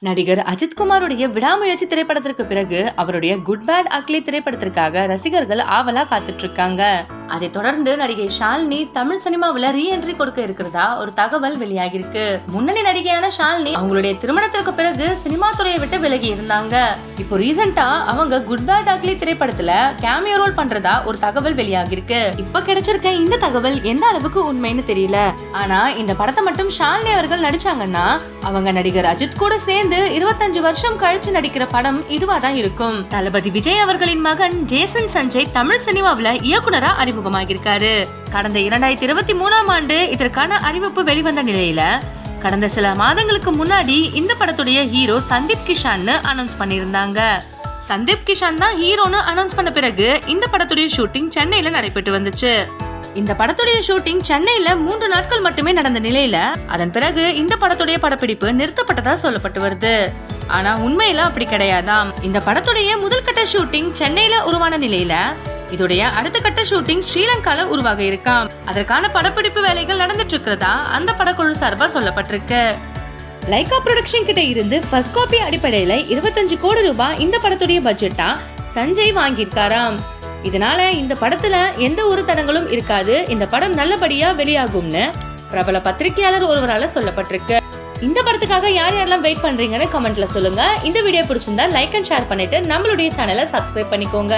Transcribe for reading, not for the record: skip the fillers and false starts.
நடிகர் அஜித் குமாருடைய விடாமுயற்சி திரைப்படத்திற்கு பிறகு அவருடைய குட் பேட் அக்லி திரைப்படத்திற்காக ரசிகர்கள் ஆவலா காத்துட்டு இருக்காங்க. அதை தொடர்ந்து நடிகை ஷாலினி தமிழ் சினிமாவில ரீஎன்ட்ரி கொடுக்க இருக்கிறதா ஒரு தகவல் வெளியாகி இருக்கு. முன்னணி நடிகையான ஷாலினி அவங்களுடைய திருமணத்திற்கு பிறகு சினிமா துறையை விட்டு விலகி இருந்தாங்க. இப்போ ரீசெண்டா அவங்க குட் பேட் அக்லி திரைப்படத்துல கேமியோ ரோல் பண்றதா ஒரு தகவல் வெளியாகி இருக்கு. இப்ப கிடைச்சிருக்க இந்த தகவல் எந்த அளவுக்கு உண்மைன்னு தெரியல. ஆனா இந்த படத்தை மட்டும் ஷாலினி அவர்கள் நடிச்சாங்கன்னா அவங்க நடிகர் அஜித் கூட சேர்ந்து 25 வருஷம் கழிச்சு நடிக்கிற படம் இதுவாதான் இருக்கும். தளபதி விஜய் அவர்களின் மகன் ஜேசன் சஞ்சய் தமிழ் சினிமாவில இயக்குனரா அறிமுகமாகியிருக்காரு. கடந்த 2023ஆம் ஆண்டு இதற்கான அறிவிப்பு வெளிவந்த நிலையில கடந்த சில மாதங்களுக்கு முன்னாடி இந்த படத்துடைய ஹீரோ சந்தீப் கிஷான்னு அனௌன்ஸ் பண்ணியிருந்தாங்க. சந்தீப் கிஷான் தான் ஹீரோன்னு அனௌன்ஸ் பண்ண பிறகு இந்த படத்துடைய ஷூட்டிங் சென்னையில நடைபெற்று வந்துச்சு. இந்த படத்துடைய ஷூட்டிங் சென்னையில 3 நாட்கள் மட்டுமே நடந்த நிலையில அதன் பிறகு இந்த படத்துடைய படப்பிடிப்பு நிறுத்தப்பட்டதா சொல்லப்பட்டு வருது. ஆனா உண்மையில அப்படி கிடையாதாம். இந்த படத்துடைய முதல் கட்ட ஷூட்டிங் சென்னையில உருவான நிலையில இதோடைய அடுத்த கட்ட ஷூட்டிங் ஸ்ரீலங்கால உருவாக இருக்காம். அதற்கான படப்பிடிப்பு வேலைகள் நடந்துட்டு இருக்கிறதா அந்த படக்குழு சார்பா சொல்லப்பட்டிருக்கு. லைகா புரொடக்ஷன் கிட்ட இருந்து ஃபர்ஸ்ட் காப்பி அடிப்படையில 25 கோடி ரூபாய் இந்த படத்துடைய பட்ஜெட்டா சஞ்சய் வாங்கியிருக்காராம். இதனால இந்த படத்துல எந்த ஒரு தடங்களும் இருக்காது, இந்த படம் நல்லபடியா வெளியாகும்னு பிரபல பத்திரிகையாளர் ஒருவரால சொல்லப்பட்டிருக்கு. இந்த படத்துக்காக யார் யாரெல்லாம் வெயிட் பண்றீங்கன்னு கமெண்ட்ல சொல்லுங்க. இந்த வீடியோ பிடிச்சிருந்தா லைக் அண்ட் ஷேர் பண்ணிட்டு நம்மளுடைய சேனலை சப்ஸ்கிரைப் பண்ணிக்கோங்க.